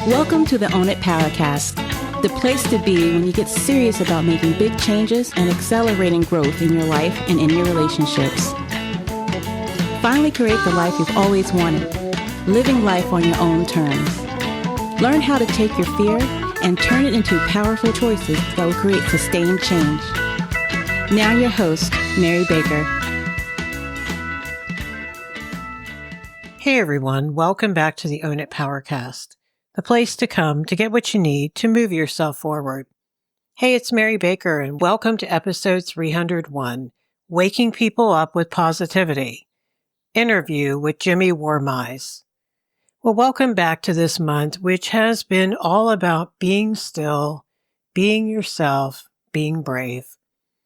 Welcome to the Own It Powercast, the place to be when you get serious about making big changes and accelerating growth in your life and in your relationships. Finally create the life you've always wanted, living life on your own terms. Learn how to take your fear and turn it into powerful choices that will create sustained change. Now your host, Mary Baker. Hey everyone, welcome back to the Own It Powercast, the place to come to get what you need to move yourself forward. Hey, it's Mary Baker and welcome to episode 301, Waking People Up with Positivity, interview with Jimmy Warr-Mize. Well, welcome back to this month, which has been all about being still, being yourself, being brave.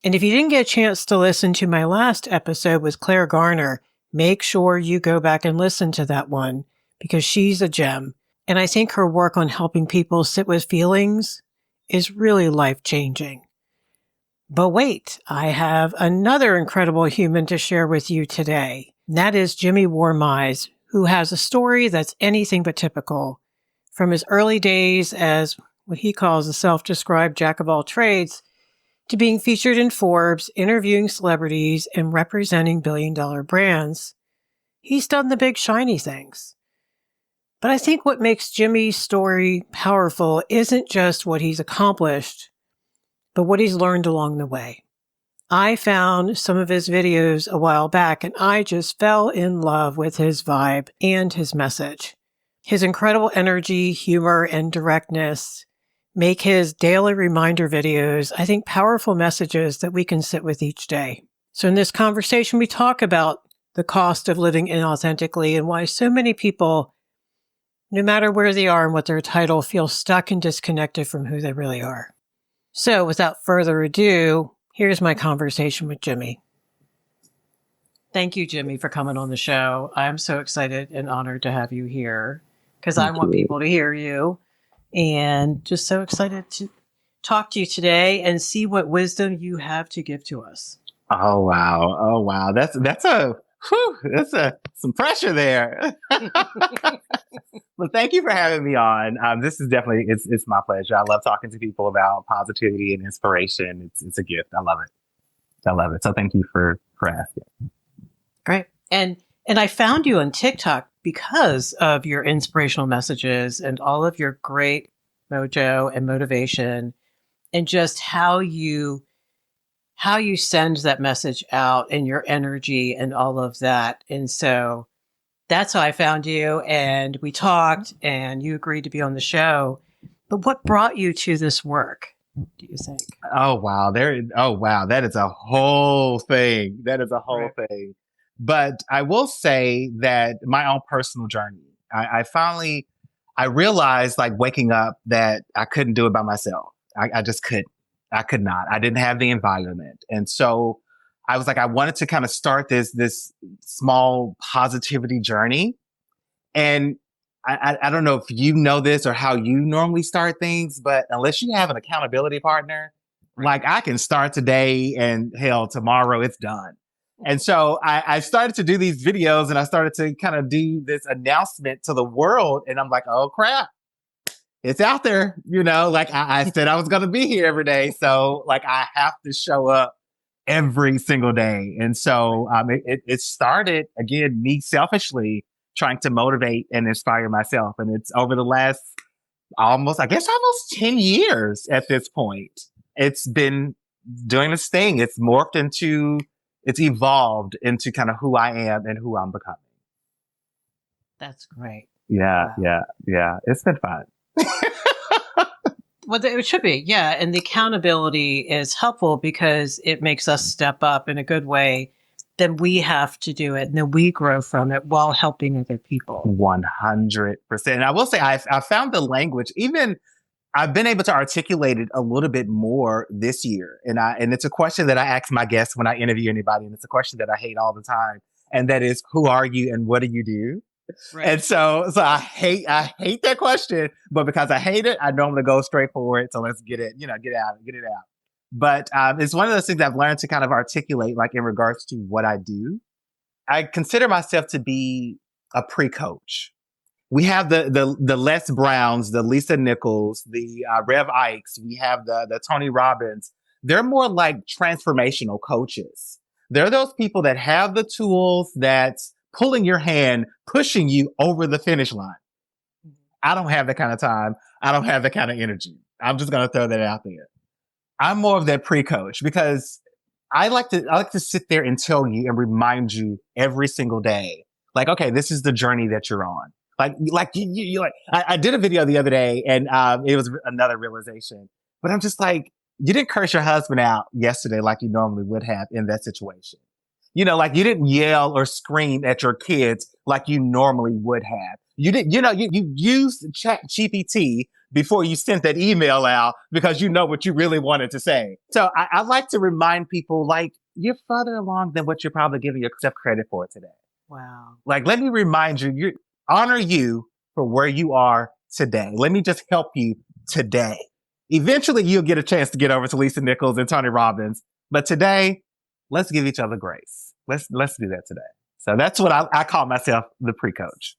And if you didn't get a chance to listen to my last episode with Claire Garner, make sure you go back and listen to that one because she's a gem. And I think her work on helping people sit with feelings is really life-changing. But wait, I have another incredible human to share with you today. And that is Jimmy Warr-Mize, who has a story that's anything but typical. From his early days as what he calls a self-described jack of all trades, to being featured in Forbes, interviewing celebrities, and representing billion-dollar brands. He's done the big shiny things. But I think what makes Jimmy's story powerful isn't just what he's accomplished, but what he's learned along the way. I found some of his videos a while back, and I just fell in love with his vibe and his message. His incredible energy, humor, and directness make his daily reminder videos, I think, powerful messages that we can sit with each day. So in this conversation, we talk about the cost of living inauthentically and why so many people, no matter where they are and what their title, feel stuck and disconnected from who they really are. So without further ado, here's my conversation with Jimmy. Thank you, Jimmy, for coming on the show. I'm so excited and honored to have you here because I want people to hear you. And just so excited to talk to you today and see what wisdom you have to give to us. Oh wow. That's some pressure there. Well, thank you for having me on. This is definitely, it's my pleasure. I love talking to people about positivity and inspiration. It's a gift. I love it. So thank you for asking. Great. And I found you on TikTok because of your inspirational messages and all of your great mojo and motivation and just how you send that message out and your energy and all of that. And so that's how I found you, and we talked and you agreed to be on the show. But what brought you to this work, do you think? Oh wow. That is a whole thing. Thing. But I will say that my own personal journey, I realized like waking up that I couldn't do it by myself. I just couldn't. I could not. I didn't have the environment. And so I was like, I wanted to kind of start this small positivity journey. And I don't know if you know this or how you normally start things, but unless you have an accountability partner, like I can start today and hell, tomorrow it's done. And so I started to do these videos and I started to kind of do this announcement to the world. And I'm like, oh crap, it's out there. Like I said, I was going to be here every day. So like I have to show up every single day. And so it started, again, me selfishly trying to motivate and inspire myself. And it's over the last almost 10 years at this point. It's been doing this thing. It's evolved into kind of who I am and who I'm becoming. That's great. Yeah. It's been fun. Well, it should be. Yeah. And the accountability is helpful because it makes us step up in a good way. Then we have to do it and then we grow from it while helping other people. 100%. And I will say I found the language, even I've been able to articulate it a little bit more this year. And it's a question that I ask my guests when I interview anybody. And it's a question that I hate all the time. And that is, who are you and what do you do? Right. And so I hate that question, but because I hate it, I normally go straight for it. So let's get it out. But it's one of those things I've learned to kind of articulate, like in regards to what I do. I consider myself to be a pre-coach. We have the Les Browns, the Lisa Nichols, the Rev Ikes. We have the Tony Robbins. They're more like transformational coaches. They're those people that have the tools that's pulling your hand, pushing you over the finish line. I don't have that kind of time. I don't have that kind of energy. I'm just going to throw that out there. I'm more of that pre-coach because I like to sit there and tell you and remind you every single day, like, okay, this is the journey that you're on. I did a video the other day and it was another realization, but I'm just like, you didn't curse your husband out yesterday like you normally would have in that situation. Like you didn't yell or scream at your kids like you normally would have. You didn't, you used ChatGPT before you sent that email out because you know what you really wanted to say. So I like to remind people, like, you're further along than what you're probably giving yourself credit for today. Wow. Like, let me remind you, honor you for where you are today. Let me just help you today. Eventually, you'll get a chance to get over to Lisa Nichols and Tony Robbins. But today, let's give each other grace. Let's do that today. So that's what I call myself, the pre-coach.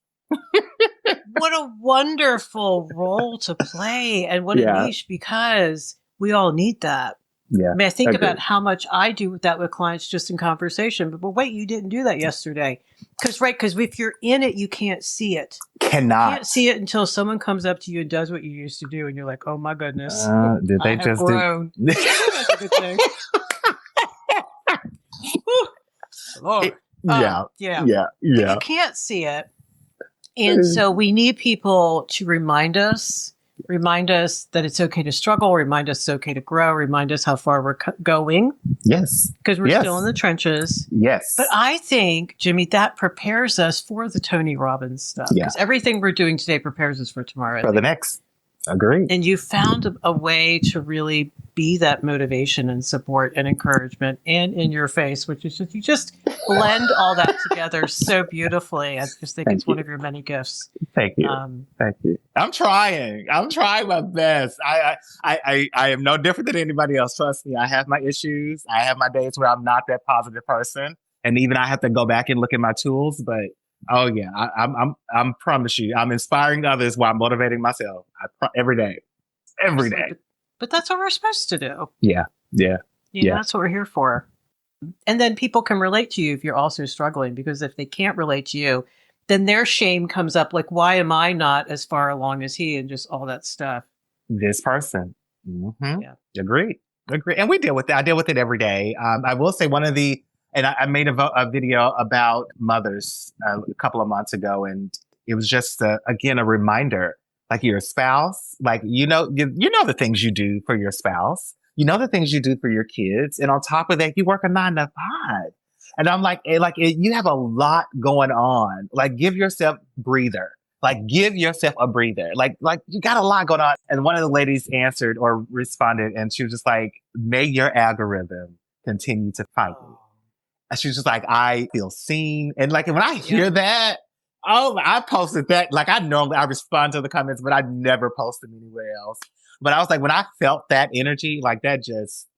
What a wonderful role to play and what a niche, because we all need that. Yeah. I mean, I think about how much I do that with clients just in conversation. But wait, you didn't do that yesterday. Because if you're in it, you can't see it. You can't see it until someone comes up to you and does what you used to do. And you're like, oh, my goodness. Did they just grown. That's a good thing. Lord. Yeah. You can't see it. And so we need people to remind us that it's okay to struggle, remind us it's okay to grow, remind us how far we're going. Yes. Because we're still in the trenches. Yes. But I think, Jimmy, that prepares us for the Tony Robbins stuff. Because everything we're doing today prepares us for tomorrow. For the next. Agreed. And you found a way to really be that motivation and support and encouragement and in your face, which is you just blend all that together so beautifully. I just think it's one of your many gifts. Thank you. Thank you. I'm trying my best. I am no different than anybody else. Trust me. I have my issues. I have my days where I'm not that positive person. And even I have to go back and look at my tools, but oh yeah, I'm promise you, I'm inspiring others while motivating myself. Every day. But that's what we're supposed to do. Yeah. That's what we're here for. And then people can relate to you if you're also struggling, because if they can't relate to you, then their shame comes up. Like, why am I not as far along as he, and just all that stuff. This person. Mm-hmm. Yeah. Agreed. And we deal with it. I deal with it every day. I will say and I made a video about mothers a couple of months ago, and it was just again a reminder. Like your spouse, like you know the things you do for your spouse, you know the things you do for your kids, and on top of that, you work a 9 to 5. And I'm like, you have a lot going on. Like, give yourself a breather. Like you got a lot going on. And one of the ladies answered or responded, and she was just like, "May your algorithm continue to fight you." And she was just like, "I feel seen." And like, when I hear that, oh, I posted that. Like I respond to the comments, but I never post them anywhere else. But I was like, when I felt that energy, like that just,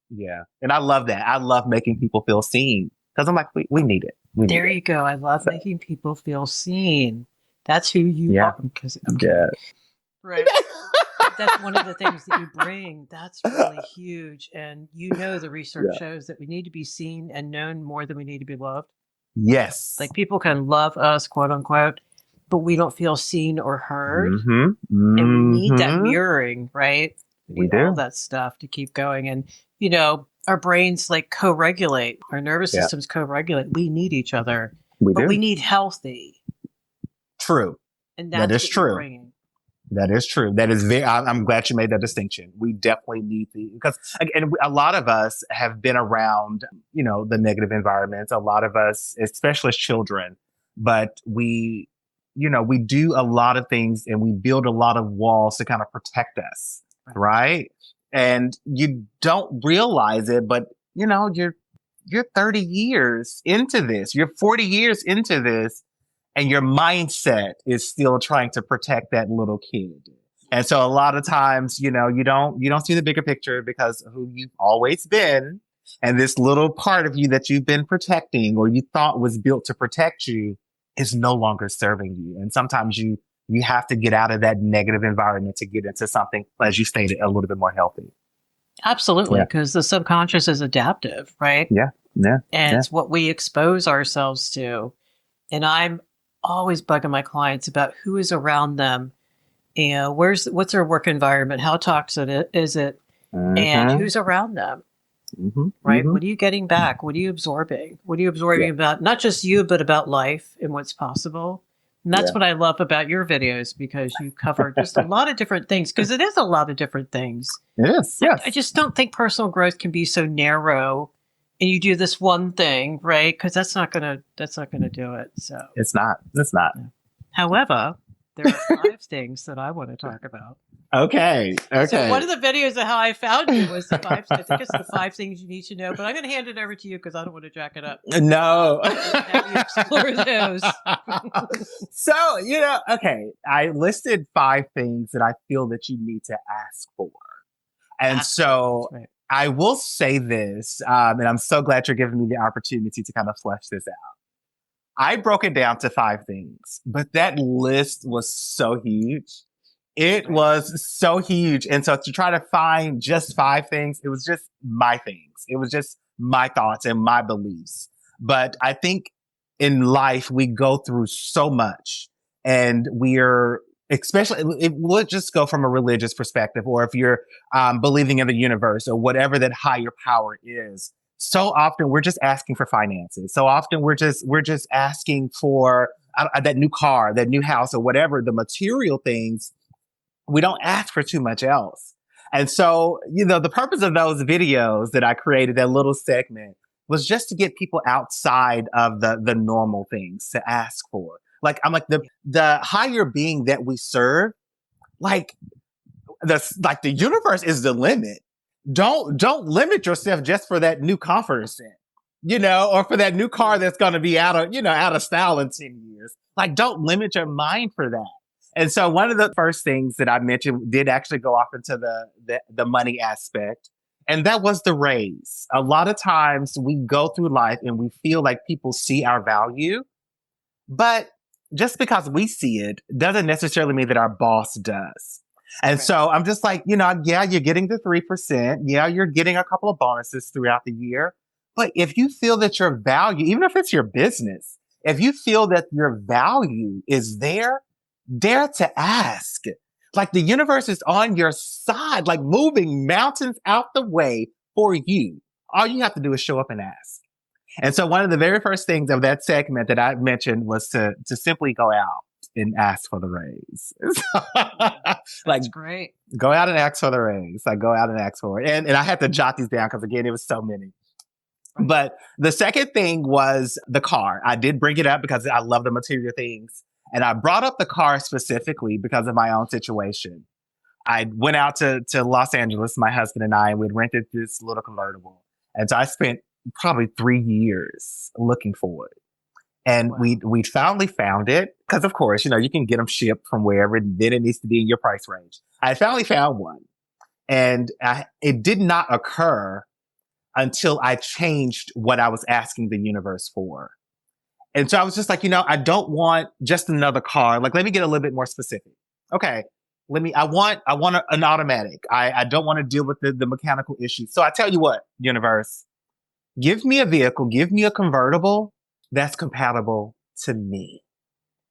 And I love that. I love making people feel seen because I'm like, we need it. There you go. I love making people feel seen. That's who you are. Because right. That's one of the things that you bring. That's really huge. And the research shows that we need to be seen and known more than we need to be loved. Yes. Like people can love us, quote unquote, but we don't feel seen or heard. Mm-hmm. And we need that mirroring, right? We do. All that stuff to keep going. And, our brains like co-regulate, our nervous systems co-regulate. We need each other, but we need healthy. True. And that is true. That is true. That is I'm glad you made that distinction. We definitely need because again, a lot of us have been around, the negative environments. A lot of us, especially as children, but we do a lot of things and we build a lot of walls to kind of protect us. Right. And you don't realize it, but you're 30 years into this, you're 40 years into this. And your mindset is still trying to protect that little kid. And so a lot of times, you don't see the bigger picture because of who you've always been. And this little part of you that you've been protecting or you thought was built to protect you is no longer serving you. And sometimes you You have to get out of that negative environment to get into something, as you stated, a little bit more healthy. Absolutely, because the subconscious is adaptive, right? Yeah, yeah. And yeah. it's what we expose ourselves to. And I'm always bugging my clients about who is around them. You know, what's their work environment? How toxic is it? And who's around them? Right? What are you getting back? What are you absorbing? What are you absorbing about not just you, but about life and what's possible? And that's what I love about your videos, because you cover just a lot of different things, because it is a lot of different things. It is, yes. I just don't think personal growth can be so narrow and you do this one thing, right? Because that's not gonna do it. So it's not. Yeah. However, there are 5 things that I want to talk about. Okay. So one of the videos of how I found you was the 5. I think it's the 5 things you need to know. But I'm going to hand it over to you because I don't want to jack it up. No. Have you explore those. So okay. I listed 5 things that I feel that you need to ask for, and I will say this, and I'm so glad you're giving me the opportunity to kind of flesh this out. I broke it down to 5 things, but that list was so huge. It was so huge. And so to try to find just 5 things, it was just my things. It was just my thoughts and my beliefs. But I think in life, we go through so much, and especially, it would just go from a religious perspective, or if you're believing in the universe or whatever that higher power is. So often we're just asking for finances. So often we're just asking for that new car, that new house, or whatever, the material things. We don't ask for too much else. And so, the purpose of those videos that I created, that little segment, was just to get people outside of the normal things to ask for. Like, I'm like, the higher being that we serve, like the universe is the limit. Don't limit yourself just for that new comforter set, or for that new car that's going to be out of style in 10 years. Like, don't limit your mind for that. And so one of the first things that I mentioned did actually go off into the money aspect. And that was the raise. A lot of times we go through life and we feel like people see our value, but just because we see it doesn't necessarily mean that our boss does. And so I'm just like, yeah, you're getting the 3%. Yeah, you're getting a couple of bonuses throughout the year. But if you feel that your value, even if it's your business, if you feel that your value is there, dare to ask. Like, the universe is on your side, like moving mountains out the way for you. All you have to do is show up and ask. And so one of the very first things of that segment that I mentioned was to simply go out and ask for the raise. That's great. Go out and ask for the raise. Like, go out and ask for it. And I had to jot these down because, again, it was so many. But the second thing was the car. I did bring it up because I love the material things. And I brought up the car specifically because of my own situation. I went out to Los Angeles, my husband and I, and we'd rented this little convertible. And so I spent probably 3 years looking for it. And we finally found it because, of course, you can get them shipped from wherever. Then it needs to be in your price range. I finally found one. And it did not occur until I changed what I was asking the universe for. And so I was just like, I don't want just another car. Like, let me get a little bit more specific. Okay. I want an automatic. I don't want to deal with the mechanical issues. So I tell you what, universe, give me a vehicle, give me a convertible that's compatible to me.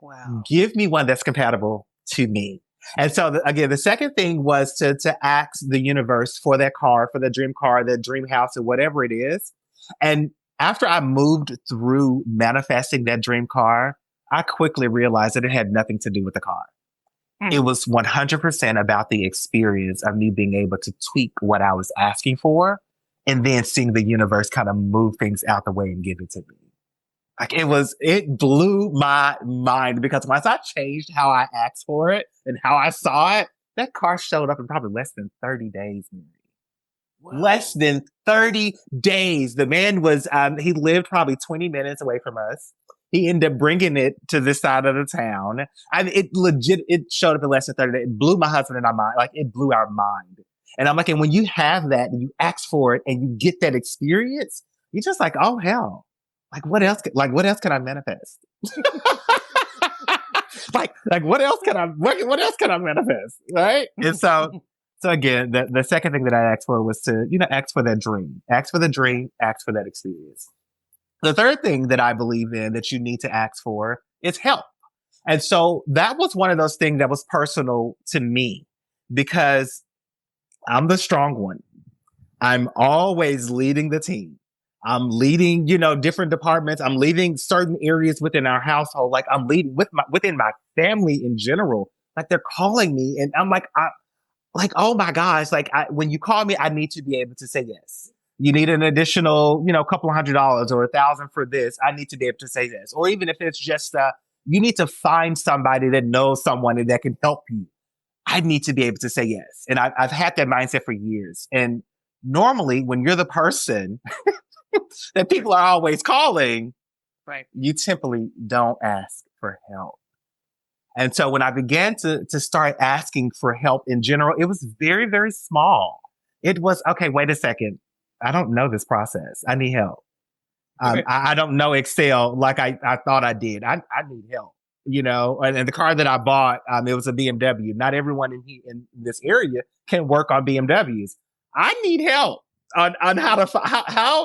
Wow. Give me one that's compatible to me. And so again, the second thing was to ask the universe for that car, for the dream car, the dream house, or whatever it is. And after I moved through manifesting that dream car, I quickly realized that it had nothing to do with the car. It was 100% about the experience of me being able to tweak what I was asking for and then seeing the universe kind of move things out the way and give it to me. Like, it blew my mind because once I changed how I asked for it and how I saw it, that car showed up in probably less than 30 days. Wow. Less than 30 days. The man was, he lived probably 20 minutes away from us. He ended up bringing it to this side of the town. It showed up in less than 30 days. It blew my husband and I mind. Like, it blew our mind. And I'm like, and when you have that and you ask for it and you get that experience, you're just like, oh, hell. Like, what else can I manifest? like what else can I manifest? Right. And so again, the second thing that I asked for was to, ask for that dream, ask for the dream, ask for that experience. The third thing that I believe in that you need to ask for is help. And so that was one of those things that was personal to me because I'm the strong one. I'm always leading the team. I'm leading, different departments. I'm leading certain areas within our household. Like I'm leading within my family in general. Like they're calling me and I'm like, oh my gosh, when you call me, I need to be able to say yes. You need an additional, couple $100 or $1,000 for this. I need to be able to say yes. Or even if it's just, you need to find somebody that knows someone that can help you. I need to be able to say yes. And I've had that mindset for years. And normally when you're the person that people are always calling, right, you typically don't ask for help. And so when I began to start asking for help in general, it was very, very small. It was, okay, wait a second. I don't know this process. I need help. I don't know Excel like I thought I did. I need help, and the car that I bought, it was a BMW. Not everyone in this area can work on BMWs. I need help on how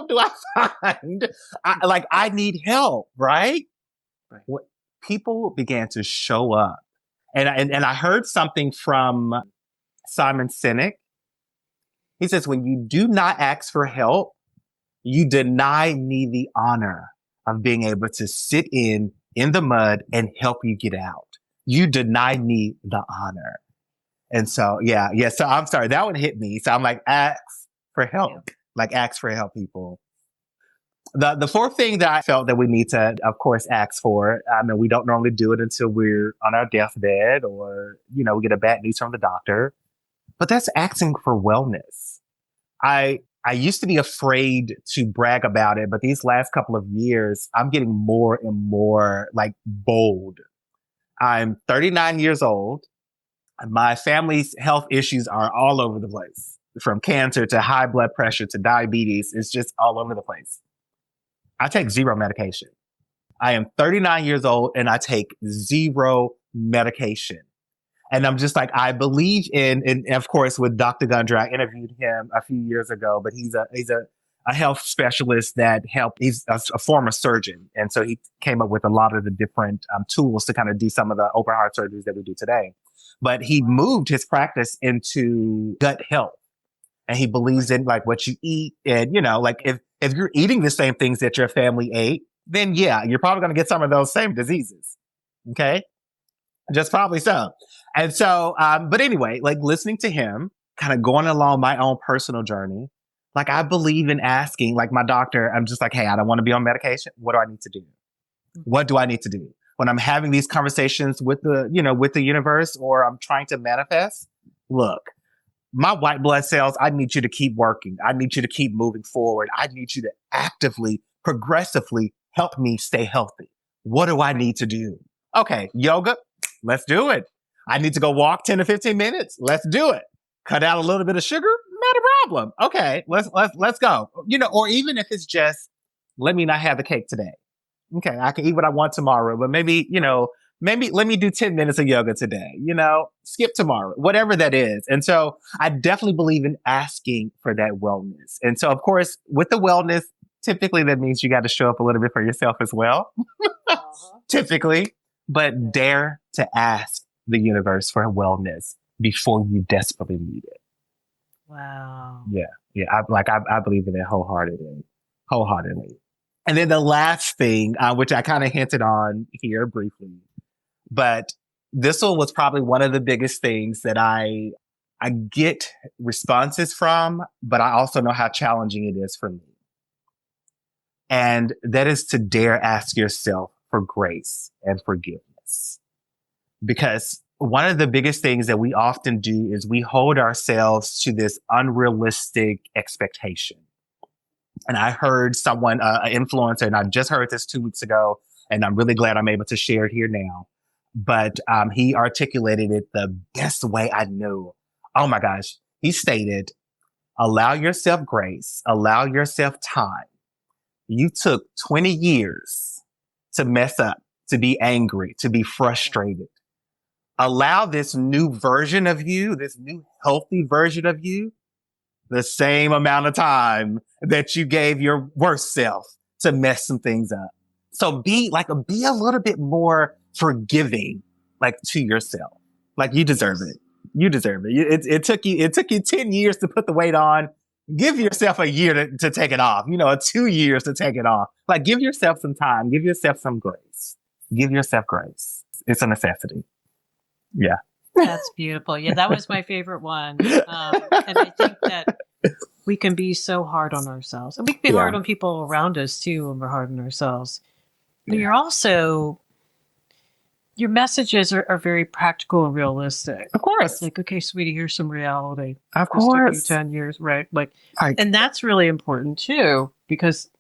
do I find, I need help, right? What people began to show up. And I heard something from Simon Sinek. He says, when you do not ask for help, you deny me the honor of being able to sit in the mud and help you get out. You deny me the honor. And so, yeah. So I'm sorry, that one hit me. So I'm like, ask for help. Like ask for help, people. The fourth thing that I felt that we need to, of course, ask for, we don't normally do it until we're on our deathbed or, we get a bad news from the doctor, but that's asking for wellness. I used to be afraid to brag about it, but these last couple of years, I'm getting more and more bold. I'm 39 years old. My family's health issues are all over the place, from cancer to high blood pressure to diabetes. It's just all over the place. I take zero medication. I am 39 years old and I take zero medication. And I'm just I believe in, and of course, with Dr. Gundry, I interviewed him a few years ago, but he's a health specialist that he's a former surgeon. And so he came up with a lot of the different tools to kind of do some of the open heart surgeries that we do today. But he moved his practice into gut health. And he believes in what you eat. And, if you're eating the same things that your family ate, then yeah, you're probably going to get some of those same diseases. Okay. Just probably so. And so, but anyway, listening to him, kind of going along my own personal journey, I believe in asking, my doctor, I'm just hey, I don't want to be on medication. What do I need to do? What do I need to do? When I'm having these conversations with the universe, or I'm trying to manifest, look, my white blood cells, I need you to keep working. I need you to keep moving forward. I need you to actively, progressively help me stay healthy. What do I need to do? Okay, yoga, let's do it. I need to go walk 10 to 15 minutes. Let's do it. Cut out a little bit of sugar, not a problem. Okay, let's go. Or even if it's just, let me not have the cake today. Okay, I can eat what I want tomorrow, but maybe let me do 10 minutes of yoga today, skip tomorrow, whatever that is. And so I definitely believe in asking for that wellness. And so, of course, with the wellness, typically that means you got to show up a little bit for yourself as well, typically, but dare to ask the universe for wellness before you desperately need it. Wow. Yeah. I believe in it wholeheartedly. And then the last thing, which I kind of hinted on here briefly, but this one was probably one of the biggest things that I get responses from, but I also know how challenging it is for me. And that is to dare ask yourself for grace and forgiveness. Because one of the biggest things that we often do is we hold ourselves to this unrealistic expectation. And I heard someone, an influencer, and I just heard this 2 weeks ago, and I'm really glad I'm able to share it here now. But he articulated it the best way I knew. Oh my gosh. He stated, allow yourself grace, allow yourself time. You took 20 years to mess up, to be angry, to be frustrated. Allow this new version of you, this new healthy version of you, the same amount of time that you gave your worst self to mess some things up. So be a little bit more forgiving, like, to yourself. Like, you deserve it. You deserve it. It took you 10 years to put the weight on. Give yourself a year to take it off, 2 years to take it off. Like, give yourself some time. Give yourself some grace. Give yourself grace. It's a necessity. Yeah. That's beautiful. Yeah, that was my favorite one. And I think that we can be so hard on ourselves. And we can be hard on people around us too when we're hard on ourselves. But you're also, your messages are very practical and realistic. Of course. Like, okay, sweetie, here's some reality. Of course. This took you 10 years, right? And that's really important too, because,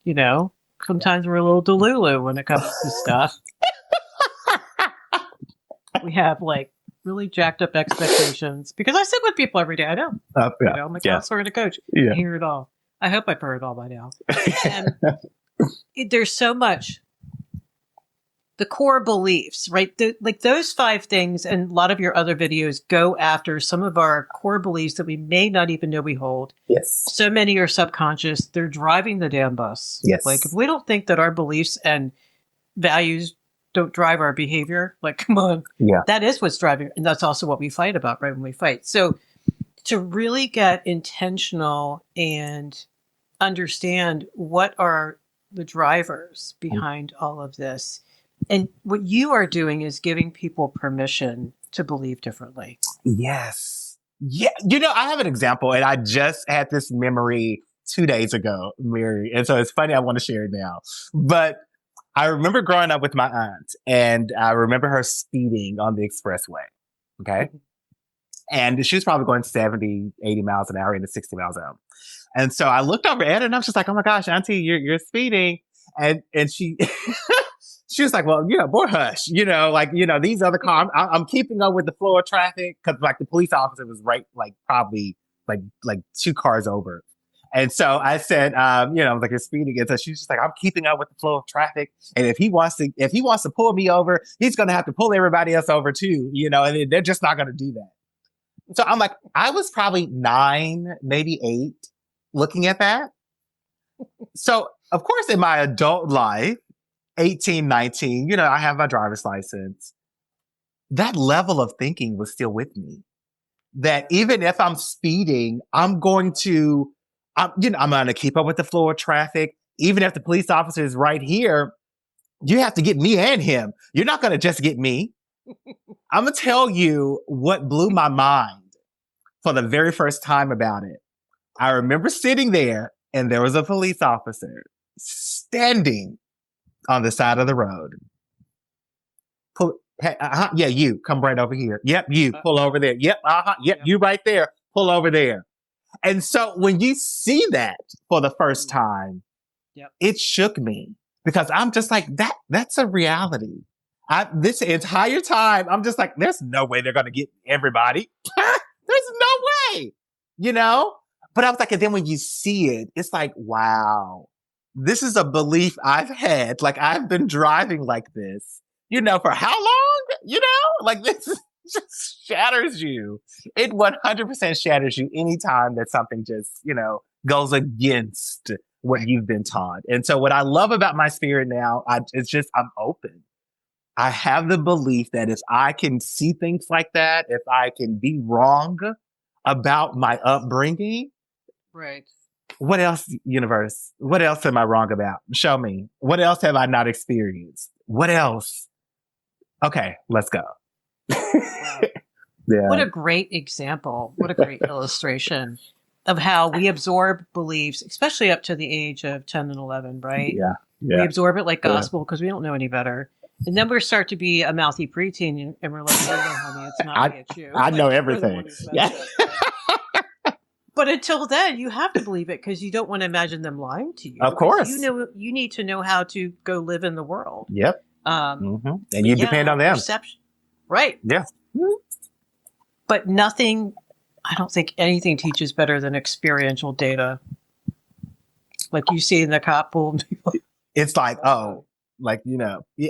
sometimes we're a little delulu when it comes to stuff. We have really jacked up expectations because I sit with people every day. I know. I'm a counselor and a coach. Yeah. I hear it all. I hope I've heard it all by now. And there's so much. The core beliefs, right? Those 5 things, and a lot of your other videos go after some of our core beliefs that we may not even know we hold. Yes. So many are subconscious. They're driving the damn bus. Yes. If we don't think that our beliefs and values don't drive our behavior, come on. Yeah. That is what's driving. And that's also what we fight about, right? When we fight. So to really get intentional and understand what are the drivers behind all of this. And what you are doing is giving people permission to believe differently. Yes. Yeah. I have an example, and I just had this memory 2 days ago, Mary. And so it's funny. I want to share it now. But I remember growing up with my aunt, and I remember her speeding on the expressway. Okay. And she was probably going 70, 80 miles an hour in the 60 miles an hour. And so I looked over at her and I was just like, oh my gosh, Auntie, you're speeding. And she, she was like, well, boy, hush, these other cars, I'm keeping up with the flow of traffic. Cause the police officer was right, probably 2 cars over. And so I said, you're speeding. And so she's just like, I'm keeping up with the flow of traffic. And if he wants to pull me over, he's going to have to pull everybody else over too, and they're just not going to do that. So I'm like, I was probably 9, maybe 8 looking at that. So of course, in my adult life, 18, 19, I have my driver's license. That level of thinking was still with me. That even if I'm speeding, I'm going to keep up with the flow of traffic. Even if the police officer is right here, you have to get me and him. You're not going to just get me. I'm going to tell you what blew my mind for the very first time about it. I remember sitting there and there was a police officer standing on the side of the road. You come right over here. Yep, you pull over there. Yep, yep, you right there. Pull over there. And so when you see that for the first time, it shook me because I'm just like, that's a reality. This entire time, I'm just like, there's no way they're going to get everybody. There's no way, But I was like, and then when you see it, it's like, wow, this is a belief I've had. I've been driving like this, for how long? This just shatters you. It 100% shatters you anytime that something just, goes against what you've been taught. And so what I love about my spirit now, it's just, I'm open. I have the belief that if I can see things like that, if I can be wrong about my upbringing, right? What else, universe? What else am I wrong about? Show me. What else have I not experienced? What else? Okay, let's go. Wow. Yeah. What a great example. What a great illustration of how we absorb beliefs, especially up to the age of 10 and 11, right? Yeah. We absorb it like gospel because we don't know any better. And then we start to be a mouthy preteen and we're like, oh, no, honey, it's not me, it's you. I know everything. Yeah. But until then, you have to believe it because you don't want to imagine them lying to you. Of course. You need to know how to go live in the world. Yep. And you depend on them. Perception. Right. Yeah. But nothing, I don't think anything teaches better than experiential data. Like you see in the cop pool. It's like, oh, Like,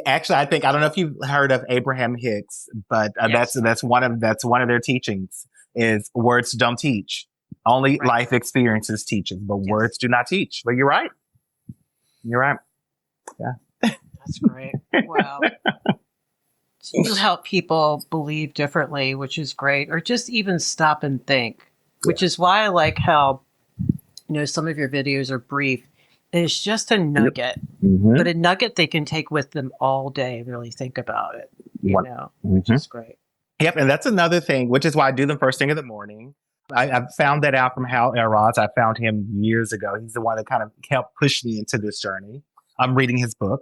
actually, I don't know if you've heard of Abraham Hicks, but Yes. that's one of their teachings is words don't teach. Only life experiences teaches, but words do not teach. But you're right. You're right. Yeah. That's great. Wow. So you help people believe differently, which is great, or just even stop and think, which is why I like how, some of your videos are brief. And it's just a nugget, but a nugget they can take with them all day and really think about it, which is great. Yep. And that's another thing, which is why I do them first thing in the morning. I found that out from Hal Elrod's. I found him years ago. He's the one that kind of helped push me into this journey. I'm reading his book.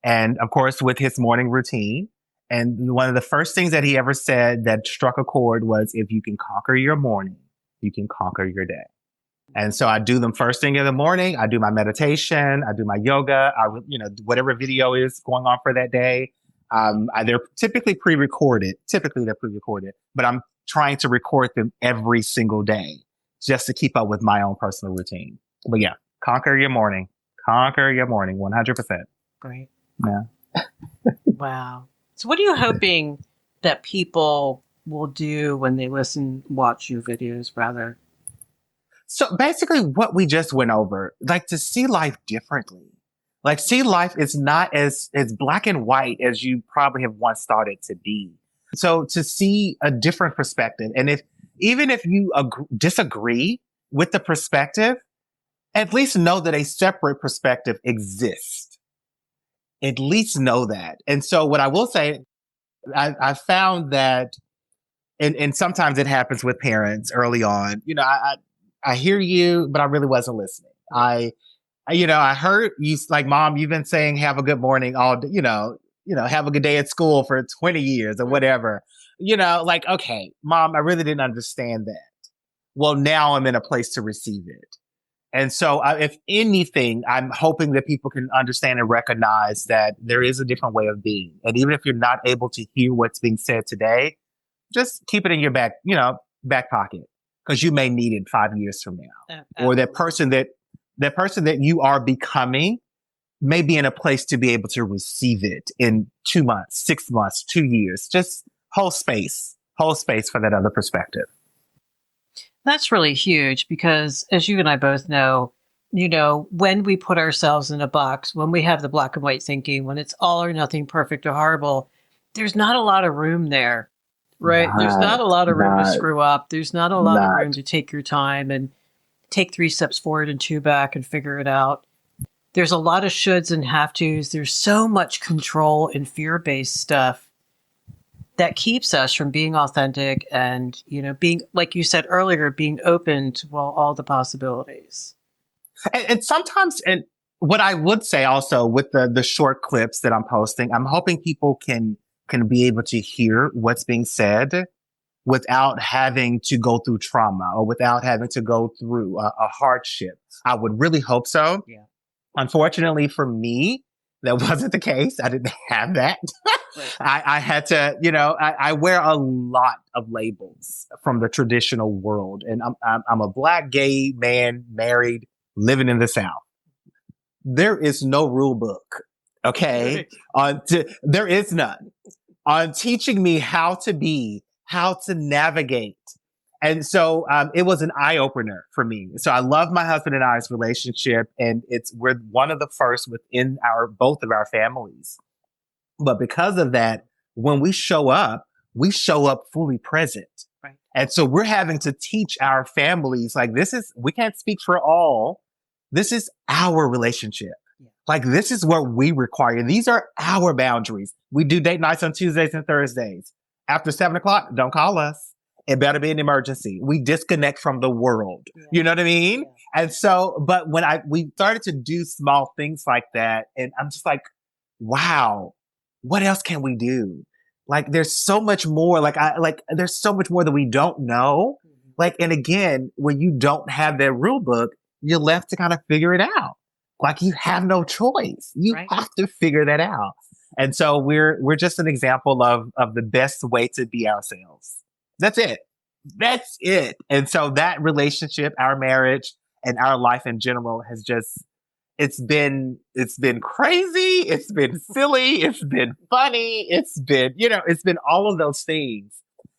And of course, with his morning routine. And one of the first things that he ever said that struck a chord was, if you can conquer your morning, you can conquer your day. And so I do them first thing in the morning. I do my meditation. I do my yoga. Whatever video is going on for that day. They're typically pre-recorded. But I'm trying to record them every single day just to keep up with my own personal routine. But yeah, conquer your morning. 100%. Great. Yeah. Wow. So what are you hoping that people will do when they watch your videos rather? So basically what we just went over, like to see life differently. Like see life is not as black and white as you probably have once thought it to be. So to see a different perspective. And even if you disagree with the perspective, at least know that a separate perspective exists. At least know that. And so what I will say, I found that, and sometimes it happens with parents early on, I hear you, but I really wasn't listening. I heard you, like, Mom, you've been saying, have a good morning all, have a good day at school for 20 years or whatever, like, okay, Mom, I really didn't understand that. Well, now I'm in a place to receive it. And so if anything, I'm hoping that people can understand and recognize that there is a different way of being. And even if you're not able to hear what's being said today, just keep it in your back pocket, because you may need it 5 years from now. Or that person that you are becoming may be in a place to be able to receive it in 2 months, 6 months, 2 years. Just hold space for that other perspective. That's really huge because, as you and I both know, when we put ourselves in a box, when we have the black and white thinking, when it's all or nothing, perfect or horrible, there's not a lot of room there, right? There's not a lot of room to screw up. There's not a lot of room to take your time and take 3 steps forward and 2 back and figure it out. There's a lot of shoulds and have tos. There's so much control and fear-based stuff that keeps us from being authentic and, being, like you said earlier, being open to all the possibilities. And sometimes, and what I would say also with the short clips that I'm posting, I'm hoping people can be able to hear what's being said without having to go through trauma or without having to go through a hardship. I would really hope so. Yeah. Unfortunately for me, that wasn't the case. I didn't have that. Right. I had to, I wear a lot of labels from the traditional world, and I'm a Black gay man, married, living in the South. There is no rule book. Okay. There is none on teaching me how to be, how to navigate. And so it was an eye opener for me. So I love my husband and I's relationship, and we're one of the first within both of our families. But because of that, when we show up fully present. Right. And so we're having to teach our families, like, we can't speak for all. This is our relationship. Yeah. Like, this is what we require. These are our boundaries. We do date nights on Tuesdays and Thursdays. After 7:00, don't call us. It better be an emergency. We disconnect from the world. Yeah. You know what I mean? Yeah. And so, but when we started to do small things like that, and I'm just like, wow, what else can we do? Like, there's so much more. There's so much more that we don't know. Mm-hmm. Like, and again, when you don't have that rule book, you're left to kind of figure it out. Like, you have no choice. You have to figure that out. And so we're just an example of the best way to be ourselves. That's it. And so that relationship, our marriage, and our life in general has just, it's been crazy. It's been silly. It's been funny. It's been, it's been all of those things.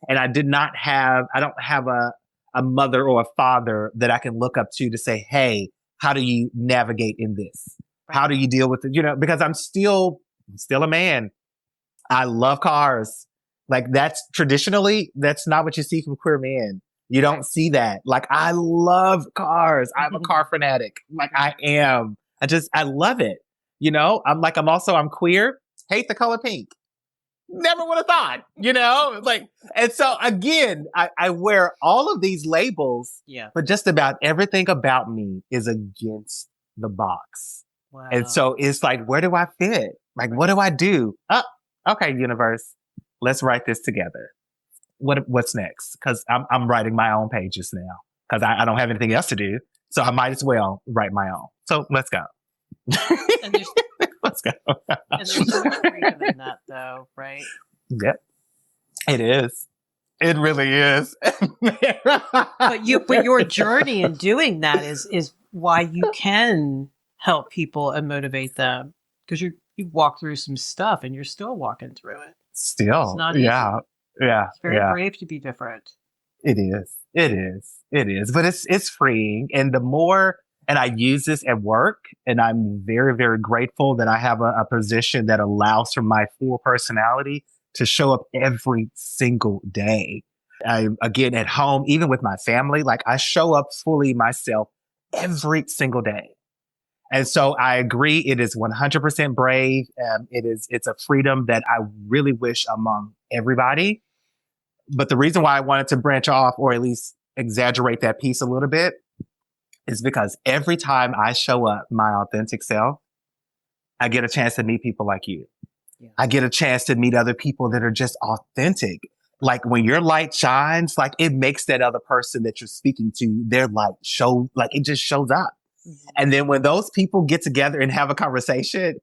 And I don't have a mother or a father that I can look up to say, hey, how do you navigate in this? How do you deal with it? Because I'm still a man. I love cars. Like that's not what you see from queer men. You don't see that. Like I love cars. I'm a car fanatic. Like I am. I love it. I'm queer. Hate the color pink. Never would have thought, and so again, I wear all of these labels, but just about everything about me is against the box. Wow. And so it's like, where do I fit? Like, what do I do? Oh, okay, universe, let's write this together. What's next? Cause I'm writing my own pages now cause I don't have anything else to do. So I might as well write my own. So let's go. Let's go. And there's so much freedom in that though, right? Yep. It is. It really is. But your journey in doing that is why you can help people and motivate them. Because you walk through some stuff and you're still walking through it. Still. It's not easy. Yeah. Yeah. It's very brave to be different. It is. It is. It is. But it's freeing. And the more, and I use this at work, and I'm very, very grateful that I have a position that allows for my full personality to show up every single day. Again, at home, even with my family, like I show up fully myself every single day. And so I agree. It is 100% brave. It's a freedom that I really wish among everybody. But the reason why I wanted to branch off or at least exaggerate that piece a little bit is because every time I show up my authentic self, I get a chance to meet people like you. Yeah. I get a chance to meet other people that are just authentic. Like when your light shines, like it makes that other person that you're speaking to, their light it just shows up. Mm-hmm. And then when those people get together and have a conversation,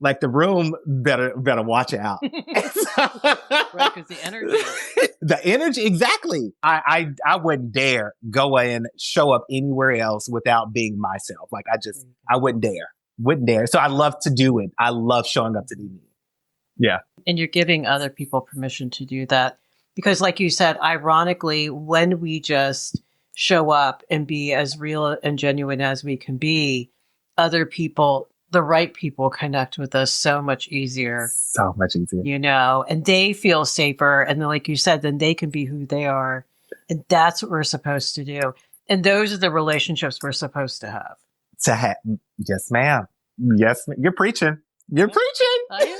like the room better watch out. Right, because the energy, exactly. I wouldn't dare go and show up anywhere else without being myself. Like I wouldn't dare. So I love to do it. I love showing up to be me. Yeah. And you're giving other people permission to do that. Because like you said, ironically, when we just show up and be as real and genuine as we can be, other people, the right people, connect with us so much easier. So much easier. And they feel safer. And then, like you said, then they can be who they are. And that's what we're supposed to do. And those are the relationships we're supposed to have. Yes, ma'am. Yes, you're preaching. You're preaching.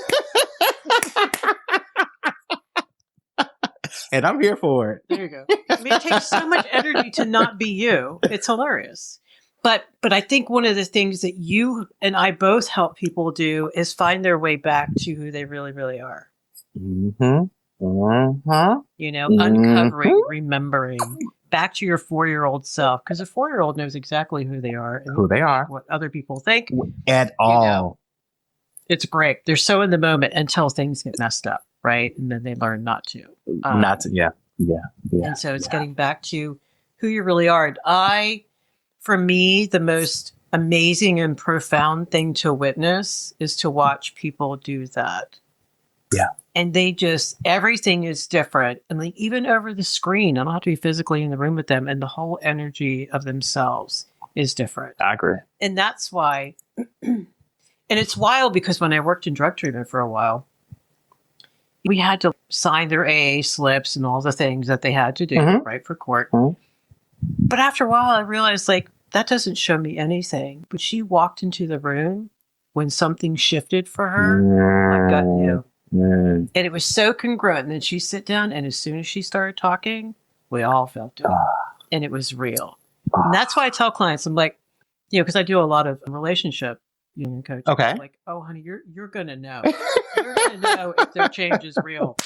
And I'm here for it. There you go. I mean, it takes so much energy to not be you. It's hilarious. But I think one of the things that you and I both help people do is find their way back to who they really, really are. Mm-hmm. Mm-hmm. Uncovering, remembering, back to your 4-year-old self. Because a 4-year-old knows exactly who they are. And who they are. What other people think. At all. It's great. They're so in the moment until things get messed up. Right. And then they learn not to. Yeah. And so it's getting back to who you really are. For me, the most amazing and profound thing to witness is to watch people do that. Yeah. And everything is different. And like even over the screen, I don't have to be physically in the room with them. And the whole energy of themselves is different. I agree. And that's why, and it's wild because when I worked in drug treatment for a while, we had to sign their AA slips and all the things that they had to do, right, for court. Mm-hmm. But after a while, I realized, that doesn't show me anything. But she walked into the room when something shifted for her. My gut knew. And it was so congruent. And then she'd sit down, and as soon as she started talking, we all felt it. And it was real. And that's why I tell clients, I'm like, because I do a lot of relationship coaching. Okay. I'm like, oh, honey, you're going to know. You're going to know if their change is real.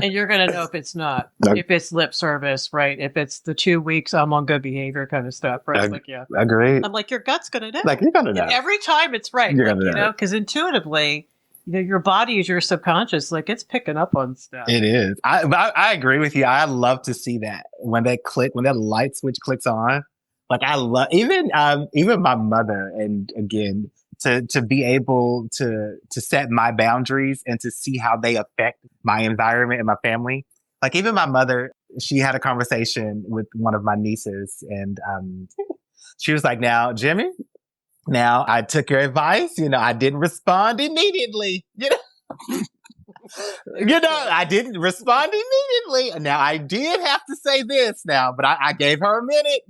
And you're going to know if it's not. If it's lip service, right? If it's the 2 weeks I'm on good behavior kind of stuff, right? Agreed. I'm like, your gut's going to know. You're going to know. And every time it's right. You're going to know. Because intuitively, your body is your subconscious. It's picking up on stuff. It is. I agree with you. I love to see that. When that light switch clicks on, Like I love even my mother, and again, to be able to set my boundaries and to see how they affect my environment and my family. Like even my mother, she had a conversation with one of my nieces, and she was like, "Now, Jimmy, now I took your advice. I didn't respond immediately. I didn't respond immediately. Now I did have to say this now, but I gave her a minute.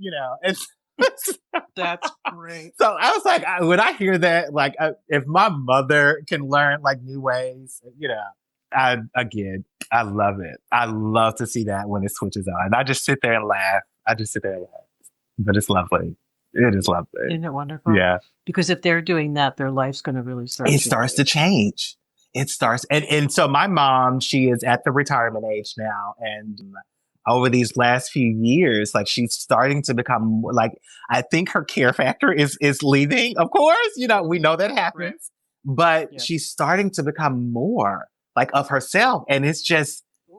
That's great. So I was like, when I hear that, like, if my mother can learn like new ways, I love it. I love to see that when it switches on. And I just sit there and laugh. But it's lovely. It is lovely. Isn't it wonderful? Yeah. Because if they're doing that, their life's going to really start. It starts to change. It starts. And so my mom, she is at the retirement age now. And over these last few years, like she's starting to become like, I think her care factor is leaving. Of course, we know that happens, but she's starting to become more like of herself. And it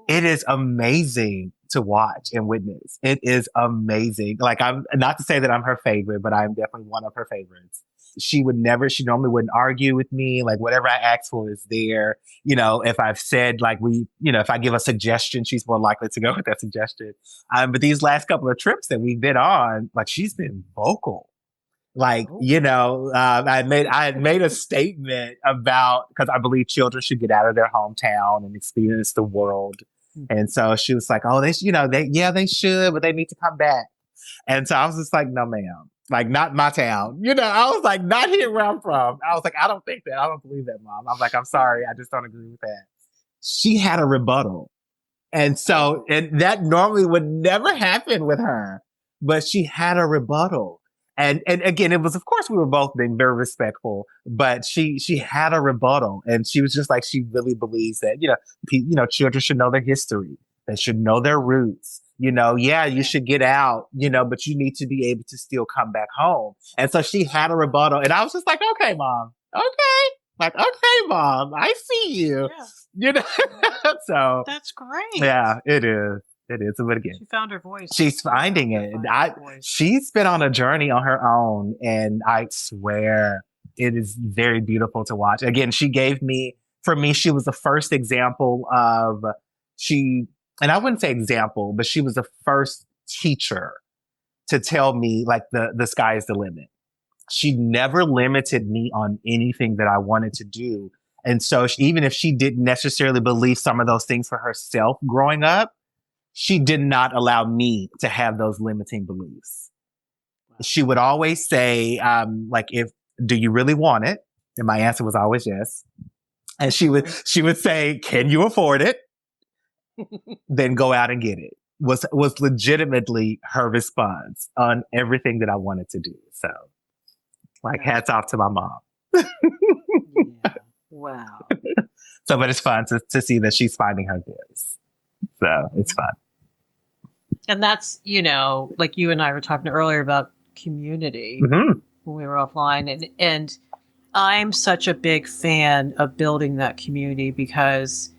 is amazing to watch and witness. It is amazing. Like I'm not to say that I'm her favorite, but I'm definitely one of her favorites. She normally wouldn't argue with me. Like whatever I ask for is there. If I've said like if I give a suggestion, she's more likely to go with that suggestion. But these last couple of trips that we've been on, like she's been vocal. Like, I had made a statement about, because I believe children should get out of their hometown and experience the world. And so she was like, oh, they should, but they need to come back. And so I was just like, no, ma'am. Like, not my town. I was like, not here where I'm from. I was like, I don't think that. I don't believe that, Mom. I'm like, I'm sorry. I just don't agree with that. She had a rebuttal. And that normally would never happen with her, but she had a rebuttal. And again, it was, of course, we were both being very respectful, but she had a rebuttal, and she was just like, she really believes that, children should know their history. They should know their roots. You should get out, but you need to be able to still come back home. And so she had a rebuttal, and I was just like, okay, Mom. Okay. Like, okay, Mom, I see you. Yeah. So that's great. Yeah, it is. It is. But again, she found her voice. She's finding it. She's been on a journey on her own, and I swear it is very beautiful to watch. Again, she was the first example of and I wouldn't say example, but she was the first teacher to tell me like the sky is the limit. She never limited me on anything that I wanted to do. And so even if she didn't necessarily believe some of those things for herself growing up, she did not allow me to have those limiting beliefs. She would always say, do you really want it? And my answer was always yes. And she would say, can you afford it? Then go out and get it. Was legitimately her response on everything that I wanted to do. So hats off to my mom. Yeah. Wow. So, but it's fun to see that she's finding her voice. So it's fun. And that's, like you and I were talking earlier about community when we were offline. And I'm such a big fan of building that community because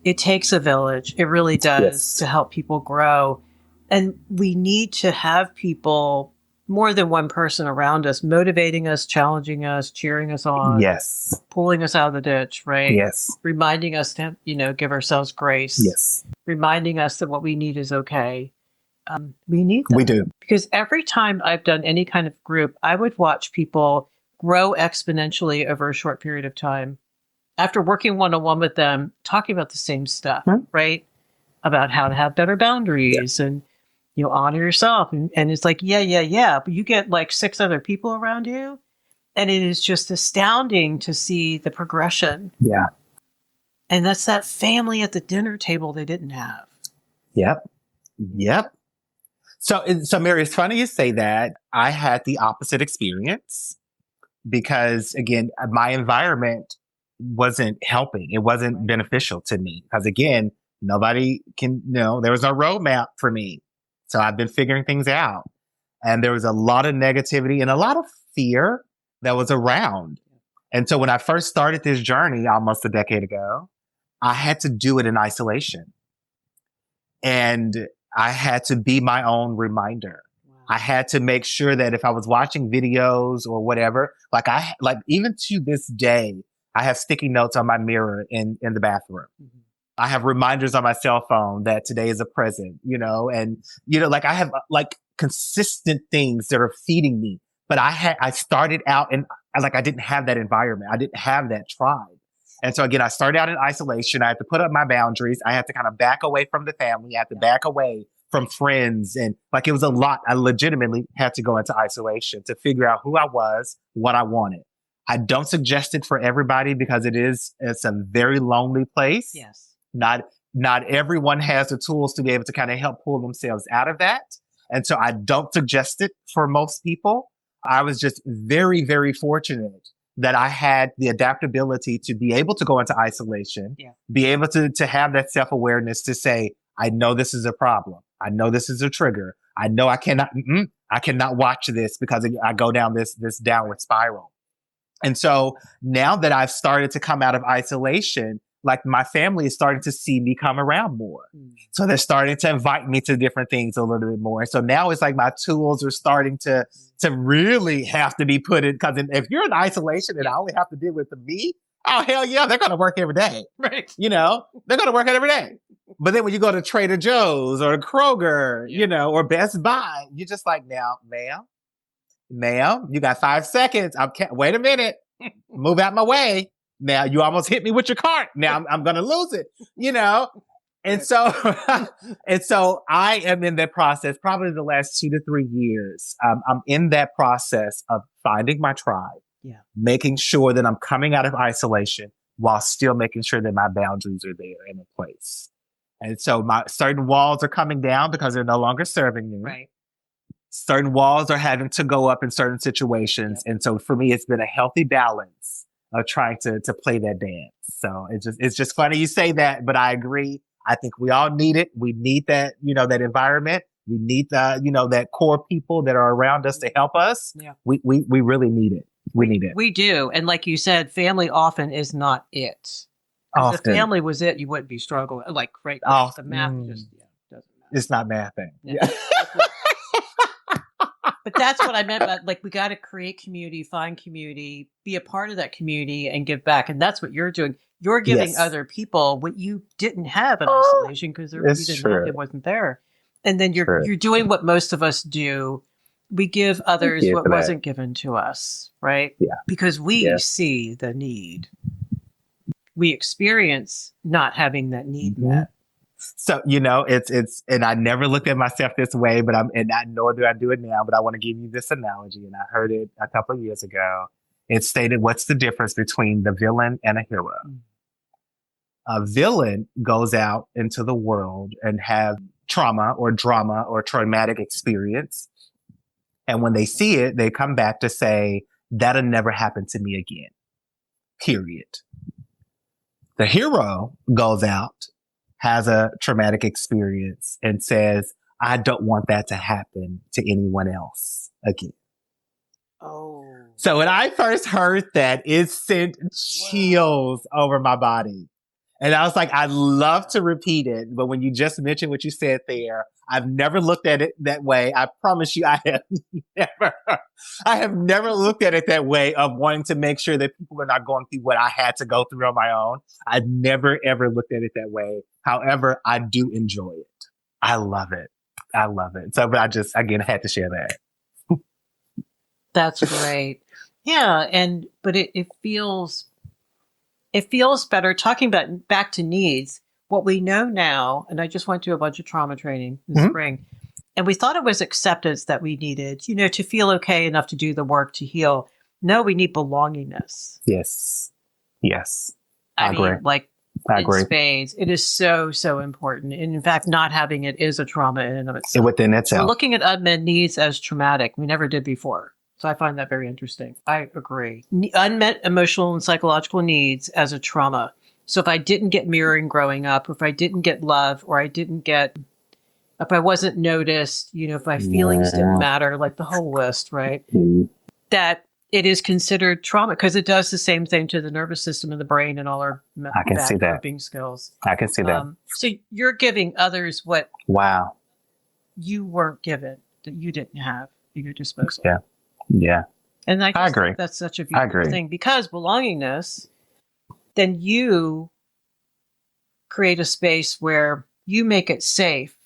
it takes a village. It really does to help people grow. And we need to have people, more than one person around us, motivating us, challenging us, cheering us on. Yes. Pulling us out of the ditch, right? Yes. Reminding us to, give ourselves grace. Yes. Reminding us that what we need is okay. We need that. We do. Because every time I've done any kind of group, I would watch people grow exponentially over a short period of time. After working one-on-one with them, talking about the same stuff, right? About how to have better boundaries and, honor yourself. And it's like, yeah. But you get like 6 other people around you. And it is just astounding to see the progression. Yeah. And that's that family at the dinner table they didn't have. Yep. So Mary, it's funny you say that. I had the opposite experience because, again, my environment wasn't helping. It wasn't beneficial to me because, again, nobody can, there was no roadmap for me. So I've been figuring things out. And there was a lot of negativity and a lot of fear that was around. And so when I first started this journey almost a decade ago, I had to do it in isolation. And I had to be my own reminder. Wow. I had to make sure that if I was watching videos or whatever, like even to this day, I have sticky notes on my mirror in the bathroom. Mm-hmm. I have reminders on my cell phone that today is a present, and, like I have like consistent things that are feeding me. But I started out and I didn't have that environment. I didn't have that tribe. And so again, I started out in isolation. I had to put up my boundaries. I had to kind of back away from the family. I had to back away from friends. And like, it was a lot. I legitimately had to go into isolation to figure out who I was, what I wanted. I don't suggest it for everybody because it's a very lonely place. Yes. Not everyone has the tools to be able to kind of help pull themselves out of that. And so I don't suggest it for most people. I was just very, very fortunate that I had the adaptability to be able to go into isolation, be able to have that self-awareness to say, I know this is a problem. I know this is a trigger. I know I cannot watch this because I go down this downward spiral. And so now that I've started to come out of isolation, like my family is starting to see me come around more. So they're starting to invite me to different things a little bit more. And so now it's like my tools are starting to really have to be put in, because if you're in isolation and I only have to deal with me, oh, hell yeah, they're going to work every day. Right. They're going to work every day. But then when you go to Trader Joe's or Kroger, or Best Buy, you're just like, now, ma'am, you got 5 seconds. Wait a minute. Move out my way. Now you almost hit me with your cart. Now I'm going to lose it, And so, and so I am in that process, probably the last 2 to 3 years. I'm in that process of finding my tribe, making sure that I'm coming out of isolation while still making sure that my boundaries are there and in place. And so my certain walls are coming down because they're no longer serving me. Right. Certain walls are having to go up in certain situations. And so for me, it's been a healthy balance of trying to play that dance. So it's just funny you say that, but I agree. I think we all need it. We need that, that environment. We need that core people that are around us to help us. Yeah. We really need it. We need it. We do. And like you said, family often is not it. If family was it, you wouldn't be struggling. Like, right. The math just doesn't matter. It's not mathing. Yeah. But that's what I meant by, like, we got to create community, find community, be a part of that community and give back. And that's what you're doing. You're giving other people what you didn't have in isolation because it wasn't there. And then you're doing what most of us do. We give others what wasn't given to us, right? Yeah. Because we see the need. We experience not having that need met. So, it's, and I never looked at myself this way, but nor do I do it now, but I want to give you this analogy. And I heard it a couple of years ago. It stated, what's the difference between the villain and a hero? A villain goes out into the world and have trauma or drama or traumatic experience. And when they see it, they come back to say, that'll never happen to me again. Period. The hero goes out, has a traumatic experience and says, I don't want that to happen to anyone else again. Oh. So when I first heard that, it sent chills over my body. And I was like, I'd love to repeat it. But when you just mentioned what you said there, I've never looked at it that way. I promise you, I have never looked at it that way of wanting to make sure that people are not going through what I had to go through on my own. I've never, ever looked at it that way. However, I do enjoy it. I love it. So, but I just, again, had to share that. That's great. Yeah. But it feels better talking about back to needs. What we know now, and I just went to a bunch of trauma training this spring, and we thought it was acceptance that we needed, to feel okay enough to do the work to heal. No, we need belongingness. Yes. I agree. In spades, it is so, so important. And in fact, not having it is a trauma in and of itself. Within itself. We're looking at unmet needs as traumatic. We never did before. So I find that very interesting. I agree. Unmet emotional and psychological needs as a trauma. So if I didn't get mirroring growing up, or if I didn't get love, or if I wasn't noticed, if my feelings didn't matter, like the whole list, right? That it is considered trauma because it does the same thing to the nervous system and the brain and all our coping skills. I can see that. So you're giving others what you weren't given. that you didn't have at your disposal. Yeah. Yeah. And I agree. think that's such a beautiful thing, because belongingness, then you create a space where you make it safe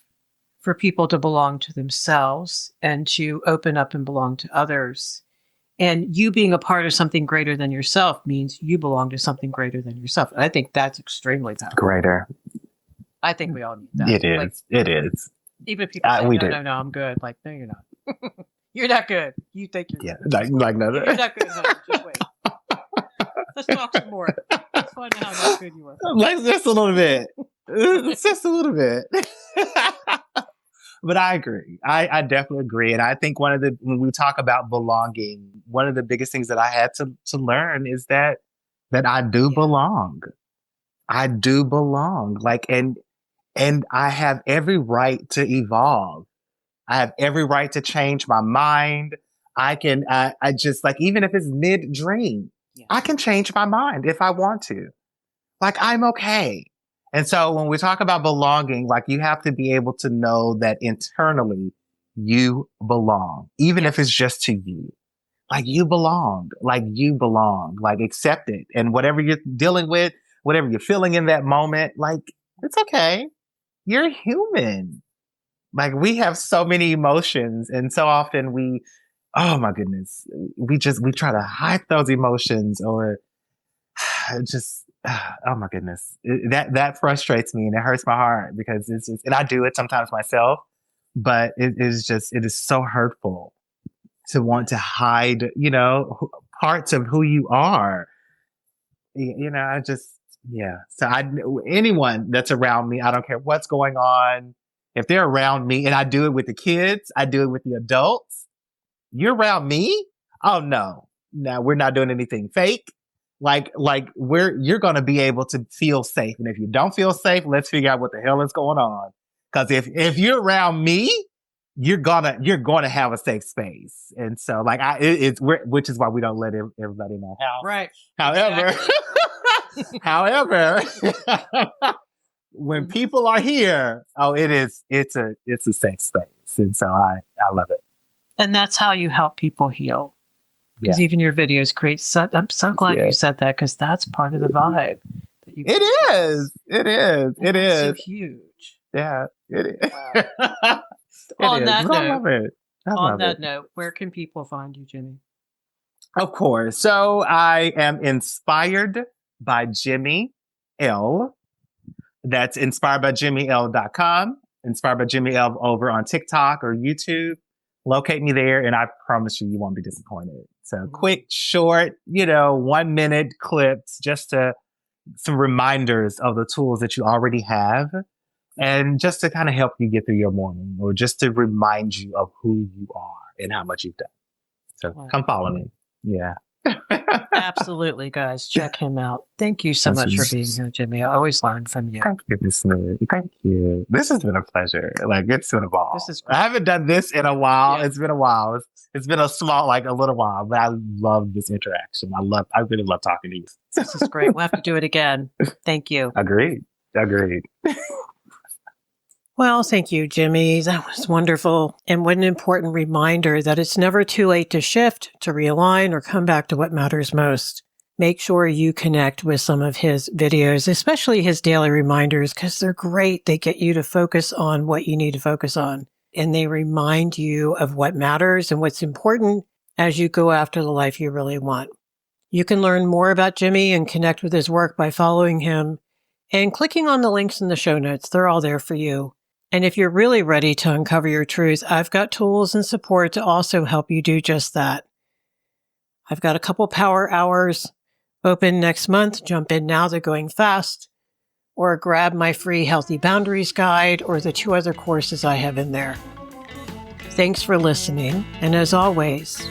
for people to belong to themselves and to open up and belong to others. And you being a part of something greater than yourself means you belong to something greater than yourself. And I think that's extremely powerful. Greater. I think we all need that. It is. It is. Even if people say, no, I'm good. Like, no, you're not. You're not good. You think you're good. Like no. You're not good enough. Just wait. Let's talk some more. Let's find out how not good you are. Like just a little bit. Just a little bit. But I agree. I definitely agree. And I think when we talk about belonging, one of the biggest things that I had to learn is that I do belong. I do belong. Like, and I have every right to evolve. I have every right to change my mind. I just like, even if it's mid-dream, I can change my mind if I want to. Like, I'm okay. And so when we talk about belonging, like, you have to be able to know that internally you belong, even if it's just to you. Like, you belong, like, accept it. And whatever you're dealing with, whatever you're feeling in that moment, like, it's okay. You're human. Like, we have so many emotions, and so often oh my goodness, we try to hide those emotions, or just, oh my goodness, that frustrates me, and it hurts my heart, because it's just, and I do it sometimes myself, but it is so hurtful to want to hide, parts of who you are. So anyone that's around me, I don't care what's going on. If they're around me, and I do it with the kids, I do it with the adults, you're around me? Oh no, we're not doing anything fake. Like you're going to be able to feel safe. And if you don't feel safe, let's figure out what the hell is going on. Cause if you're around me, you're gonna have a safe space. And so like which is why we don't let everybody in our house. Right. However, when people are here, it's a safe space. And so I love it. And that's how you help people heal. Because even your videos create I'm so glad you said that, because that's part of the vibe. It is. So huge. Yeah, it is. Wow. On that note, where can people find you, Jimmy? Of course. So I am inspired by Jimmy L. That's inspiredbyjimmyl.com. Inspired by Jimmy L over on TikTok or YouTube. Locate me there, and I promise you won't be disappointed. So quick, short, 1 minute clips, just some reminders of the tools that you already have, and just to kind of help you get through your morning, or just to remind you of who you are and how much you've done. So come follow me. Yeah. Absolutely, guys. Check him out. Thank you so much for being here, Jimmy. I always learn from you. Thank you. This has been a pleasure. Like, it's been a while. This is great. I haven't done this in a while. Yeah. It's been a while. It's been a little while, but I love this interaction. I really love talking to you. This is great. We'll have to do it again. Thank you. Agreed. Well, thank you, Jimmy. That was wonderful. And what an important reminder that it's never too late to shift, to realign, or come back to what matters most. Make sure you connect with some of his videos, especially his daily reminders, because they're great. They get you to focus on what you need to focus on. And they remind you of what matters and what's important as you go after the life you really want. You can learn more about Jimmy and connect with his work by following him and clicking on the links in the show notes. They're all there for you. And if you're really ready to uncover your truth, I've got tools and support to also help you do just that. I've got a couple power hours open next month. Jump in now. They're going fast. Or grab my free Healthy Boundaries guide or the 2 other courses I have in there. Thanks for listening. And as always,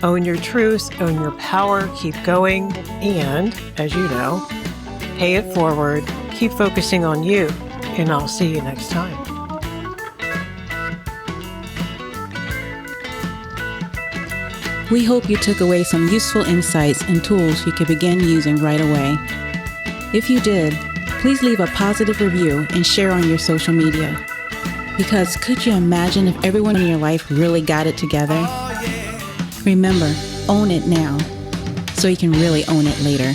own your truth, own your power, keep going. And, as you know, pay it forward. Keep focusing on you. And I'll see you next time. We hope you took away some useful insights and tools you can begin using right away. If you did, please leave a positive review and share on your social media. Because could you imagine if everyone in your life really got it together? Remember, own it now so you can really own it later.